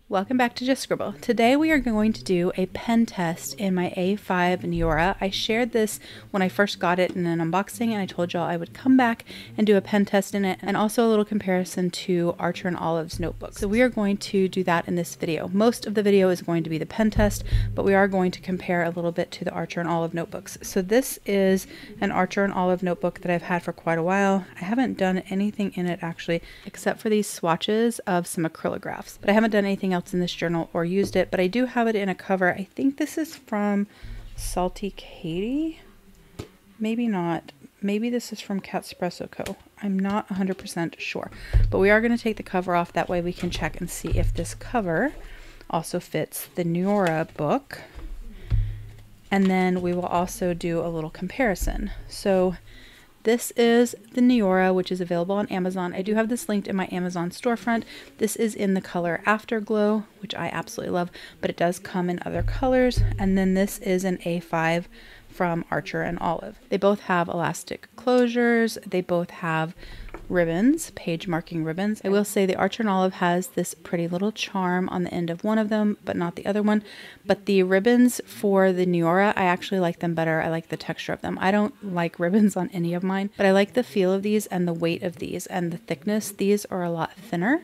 Welcome back to Just Scribble. Today we are going to do a pen test in my A5 Neorah. I shared this when I first got it in an unboxing, and I told y'all I would come back and do a pen test in it, and also a little comparison to Archer and Olive's notebooks. So we are going to do that in this video. Most of the video is going to be the pen test, but we are going to compare a little bit to the Archer and Olive notebooks. So this is an Archer and Olive notebook that I've had for quite a while. I haven't done anything in it actually, except for these swatches of some acrylographs, but I haven't done anything else in this journal or used it, but I do have it in a cover. I think this is from Salty Katie. Maybe not. Maybe this is from Catspresso Co. I'm not 100% sure, but we are going to take the cover off. That way we can check and see if this cover also fits the Neorah book. And then we will also do a little comparison. So this is the Neorah, which is available on Amazon. I do have this linked in my Amazon storefront. This is in the color Afterglow, which I absolutely love, but it does come in other colors. And then this is an A5 from Archer and Olive. They both have elastic closures. They both have ribbons, page marking ribbons. I will say the Archer and Olive has this pretty little charm on the end of one of them, but not the other one. But the ribbons for the Neorah, I actually like them better. I like the texture of them. I don't like ribbons on any of mine, but I like the feel of these and the weight of these and the thickness. These are a lot thinner,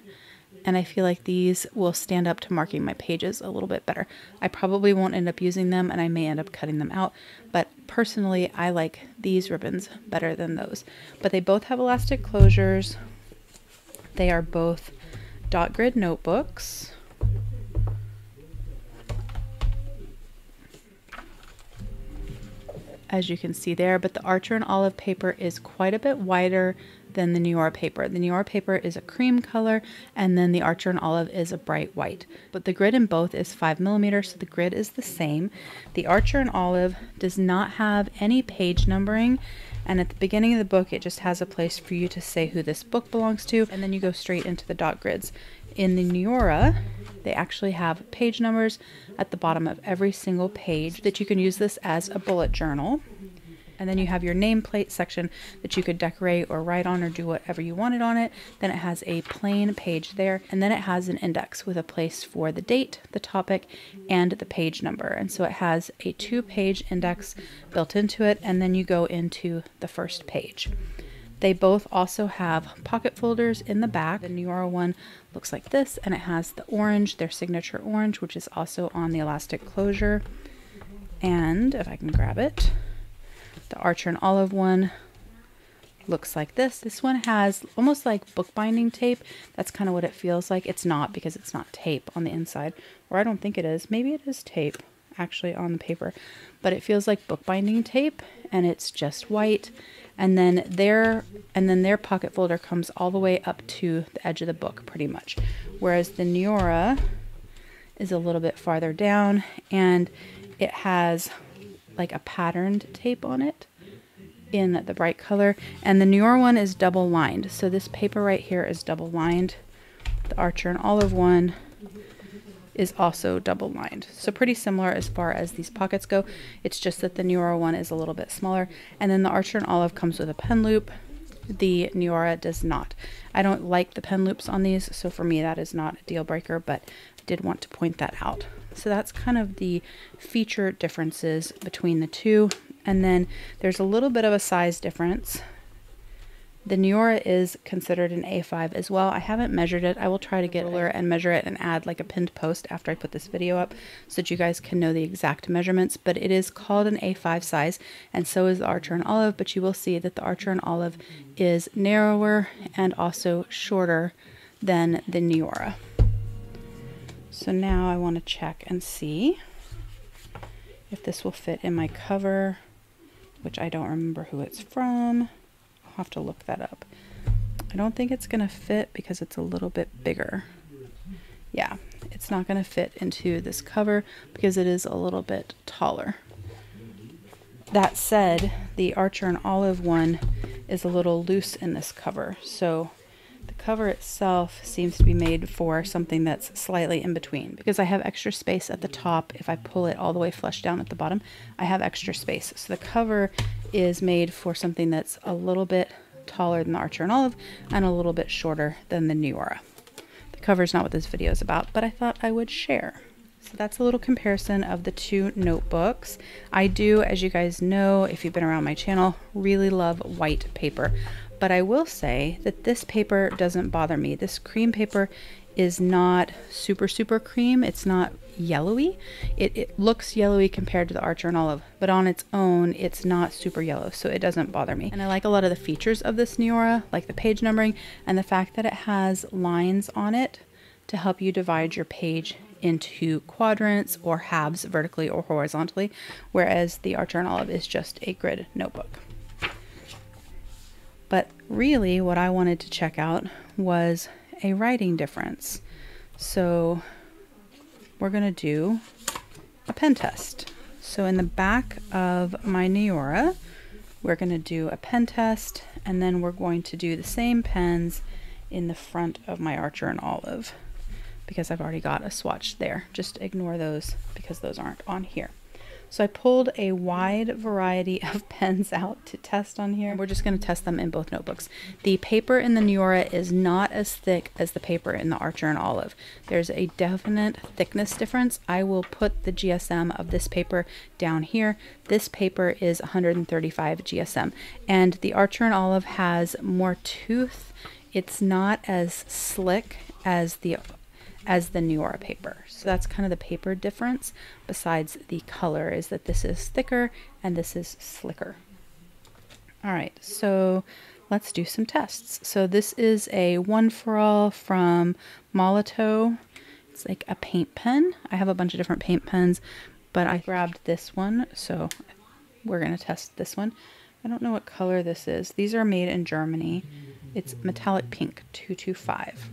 and I feel like these will stand up to marking my pages a little bit better. I probably won't end up using them, and I may end up cutting them out, but personally I like these ribbons better than those. But they both have elastic closures. They are both dot grid notebooks. As you can see there, but the Archer and Olive paper is quite a bit wider than the Neorah paper. The Neorah paper is a cream color, and then the Archer and Olive is a bright white. But the grid in both is 5mm, so the grid is the same. The Archer and Olive does not have any page numbering, and at the beginning of the book it just has a place for you to say who this book belongs to, and then you go straight into the dot grids. In the Neorah, they actually have page numbers at the bottom of every single page that you can use this as a bullet journal. And then you have your nameplate section that you could decorate or write on or do whatever you wanted on it. Then it has a plain page there, and then it has an index with a place for the date, the topic, and the page number. And so it has a 2-page index built into it, and then you go into the first page. They both also have pocket folders in the back. The Neorah one looks like this, and it has the orange, their signature orange, which is also on the elastic closure. And if I can grab it, the Archer and Olive one looks like this. This one has almost like bookbinding tape. That's kind of what it feels like. It's not, because it's not tape on the inside, or I don't think it is. Maybe it is tape actually on the paper, but it feels like bookbinding tape, and it's just white. And then their pocket folder comes all the way up to the edge of the book pretty much, whereas the Neorah is a little bit farther down, and it has like a patterned tape on it in the bright color, and the Neorah one is double lined. So this paper right here is double lined. The Archer and Olive one is also double lined. So pretty similar as far as these pockets go. It's just that the Neorah one is a little bit smaller, and then the Archer and Olive comes with a pen loop. The Neorah does not. I don't like the pen loops on these, so for me that is not a deal breaker, but I did want to point that out. So that's kind of the feature differences between the two. And then there's a little bit of a size difference. The Neorah is considered an A5 as well. I haven't measured it. I will try to get a ruler and measure it and add like a pinned post after I put this video up so that you guys can know the exact measurements. But it is called an A5 size, and so is the Archer and Olive, but you will see that the Archer and Olive is narrower and also shorter than the Neorah. So now I want to check and see if this will fit in my cover, which I don't remember who it's from. I'll have to look that up. I don't think it's going to fit because it's a little bit bigger. Yeah, it's not going to fit into this cover because it is a little bit taller. That said, the Archer and Olive one is a little loose in this cover, so the cover itself seems to be made for something that's slightly in between, because I have extra space at the top. If I pull it all the way flush down at the bottom, I have extra space. So the cover is made for something that's a little bit taller than the Archer and Olive and a little bit shorter than the Neorah. The cover's not what this video is about, but I thought I would share. So that's a little comparison of the two notebooks. I do, as you guys know, if you've been around my channel, really love white paper. But I will say that this paper doesn't bother me. This cream paper is not super cream. It's not yellowy. It looks yellowy compared to the Archer and Olive, but on its own, it's not super yellow, so it doesn't bother me. And I like a lot of the features of this Neorah, like the page numbering and the fact that it has lines on it to help you divide your page into quadrants or halves vertically or horizontally, whereas the Archer and Olive is just a grid notebook. But really what I wanted to check out was a writing difference. So we're going to do a pen test. So in the back of my Neorah, we're going to do a pen test, and then we're going to do the same pens in the front of my Archer and Olive, because I've already got a swatch there. Just ignore those because those aren't on here. So I pulled a wide variety of pens out to test on here. We're just going to test them in both notebooks. The paper in the Neorah is not as thick as the paper in the Archer and Olive. There's a definite thickness difference. I will put the GSM of this paper down here. This paper is 135 GSM, and the Archer and Olive has more tooth. It's not as slick as the Neorah paper. So that's kind of the paper difference, besides the color, is that this is thicker and this is slicker. All right, so let's do some tests. So this is a One for All from Molotow. It's like a paint pen. I have a bunch of different paint pens, but I grabbed this one, so we're gonna test this one. I don't know what color this is. These are made in Germany. It's metallic pink 225.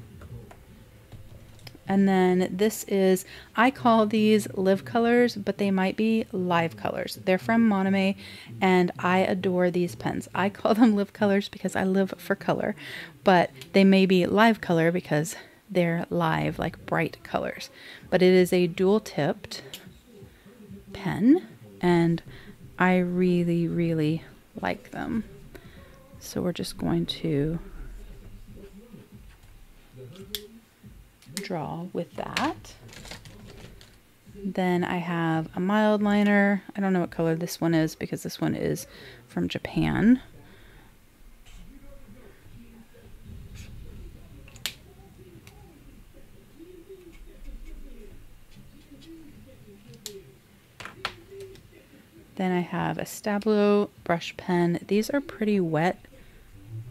And then this is, I call these live colors, but they might be live colors. They're from Monome, and I adore these pens. I call them live colors because I live for color, but they may be live color because they're live, like bright colors. But it is a dual tipped pen, and I really like them. So we're just going to draw with that. Then I have a mild liner. I don't know what color this one is because this one is from Japan. Then I have a Stabilo brush pen. These are pretty wet,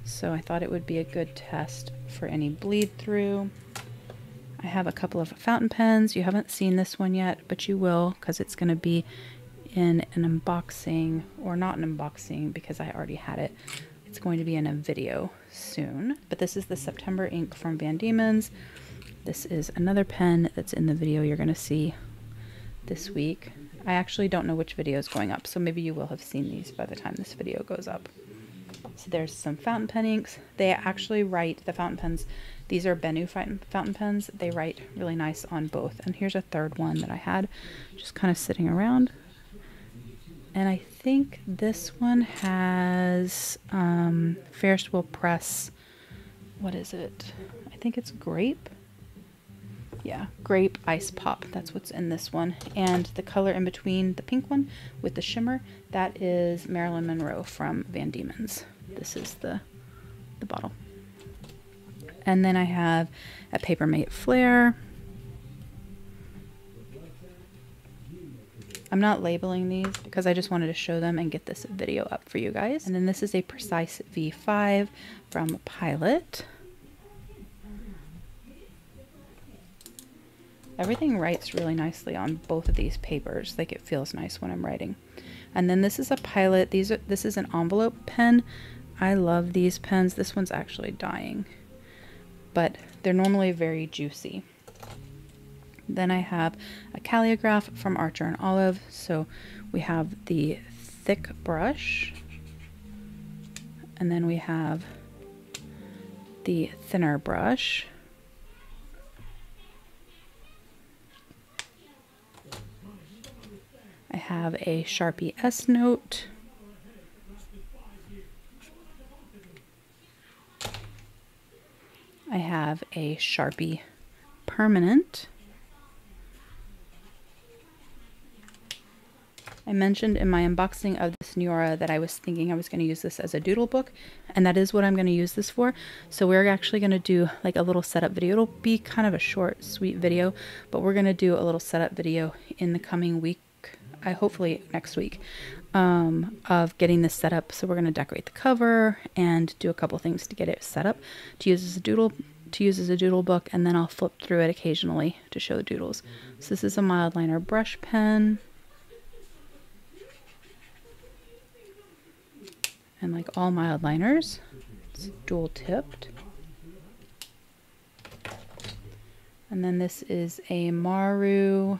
so I thought it would be a good test for any bleed through. I have a couple of fountain pens. You haven't seen this one yet, but you will, because it's going to be in an unboxing, or not an unboxing because I already had it. It's going to be in a video soon. But this is the September ink from Van Diemen's. This is another pen that's in the video you're going to see this week. I actually don't know which video is going up, so maybe you will have seen these by the time this video goes up. So there's some fountain pen inks. They actually write, the fountain pens, these are Benu fountain pens. They write really nice on both. And here's a third one that I had just kind of sitting around. And I think this one has Ferris Wheel Press. What is it? I think it's grape. Yeah, grape ice pop. That's what's in this one. And the color in between the pink one with the shimmer, that is Marilyn Monroe from Van Diemen's. This is the bottle. And then I have a Papermate Flare. I'm not labeling these because I just wanted to show them and get this video up for you guys. And then this is a Precise V5 from Pilot. Everything writes really nicely on both of these papers. Like, it feels nice when I'm writing. And then this is a Pilot. This is an envelope pen. I love these pens. This one's actually dying, but they're normally very juicy. Then I have a Calligraph from Archer and Olive. So we have the thick brush, and then we have the thinner brush. I have a Sharpie S Note. I have a Sharpie permanent. I mentioned in my unboxing of this Neorah that I was thinking I was going to use this as a doodle book, and that is what I'm going to use this for. So we're actually going to do like a little setup video. It'll be kind of a short, sweet video, but we're going to do a little setup video in the coming week, hopefully next week, of getting this set up. So we're going to decorate the cover and do a couple things to get it set up to use as a doodle book, and then I'll flip through it occasionally to show the doodles. So this is a mild liner brush pen. And like all mild liners, it's dual tipped. And then this is a Maru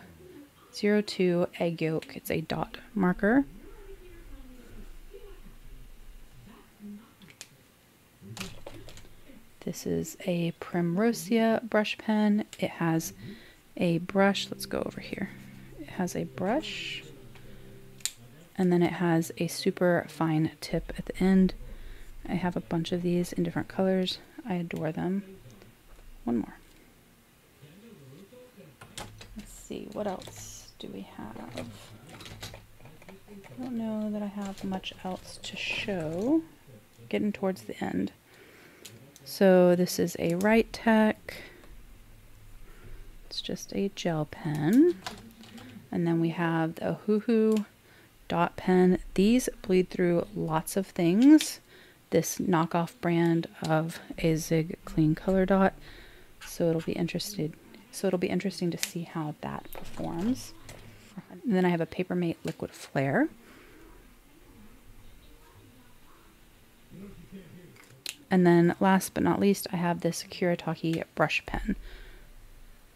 02 egg yolk. It's a dot marker. This is a Primrosia brush pen. It has a brush. Let's go over here. It has a brush. And then it has a super fine tip at the end. I have a bunch of these in different colors. I adore them. One more. Let's see, what else do we have? I don't know that I have much else to show. Getting towards the end. So this is a Right Tech. It's just a gel pen. And then we have the Ohuhu dot pen. These bleed through lots of things. This knockoff brand of a Zig Clean Color Dot. So it'll be interesting to see how that performs. And then I have a Papermate Liquid Flare. And then last but not least, I have this Kuretake brush pen.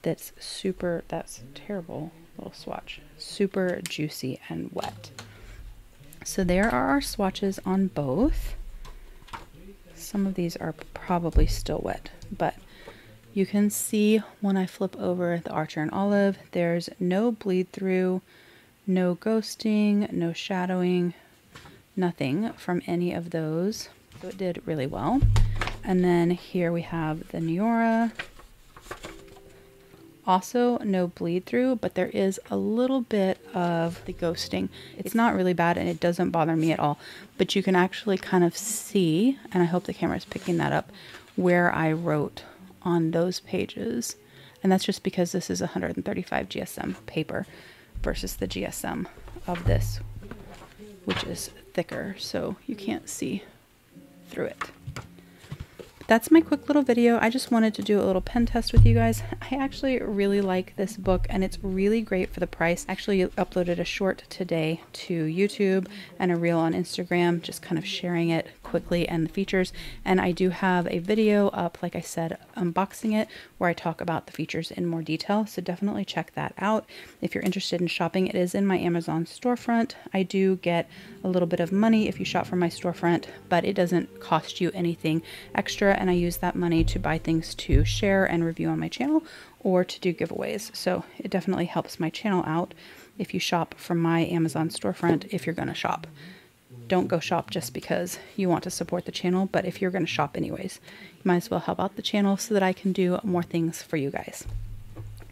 That's terrible little swatch. Super juicy and wet. So there are our swatches on both. Some of these are probably still wet, but you can see when I flip over the Archer and Olive, there's no bleed through, no ghosting, no shadowing, nothing from any of those. So it did really well. And then here we have the Neorah. Also no bleed through, but there is a little bit of the ghosting. It's not really bad and it doesn't bother me at all, but you can actually kind of see, and I hope the camera is picking that up, where I wrote on those pages. And that's just because this is 135 GSM paper versus the GSM of this, which is thicker, so you can't see through it. That's my quick little video. I just wanted to do a little pen test with you guys. I actually really like this book and it's really great for the price. Actually uploaded a short today to YouTube and a reel on Instagram, just kind of sharing it quickly and the features. And I do have a video up, like I said, unboxing it, where I talk about the features in more detail. So definitely check that out. If you're interested in shopping, it is in my Amazon storefront. I do get a little bit of money if you shop from my storefront, but it doesn't cost you anything extra. And I use that money to buy things to share and review on my channel or to do giveaways. So it definitely helps my channel out if you shop from my Amazon storefront if you're going to shop. Don't go shop just because you want to support the channel, but if you're going to shop anyways, you might as well help out the channel so that I can do more things for you guys.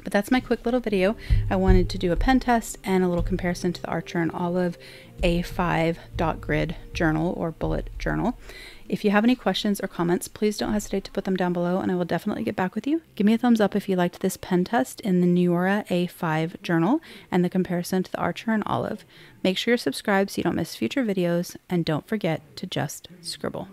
But that's my quick little video. I wanted to do a pen test and a little comparison to the Archer and Olive A5 dot grid journal or bullet journal. If you have any questions or comments, please don't hesitate to put them down below and I will definitely get back with you. Give me a thumbs up if you liked this pen test in the Neorah A5 journal and the comparison to the Archer and Olive. Make sure you're subscribed so you don't miss future videos, and don't forget to just scribble.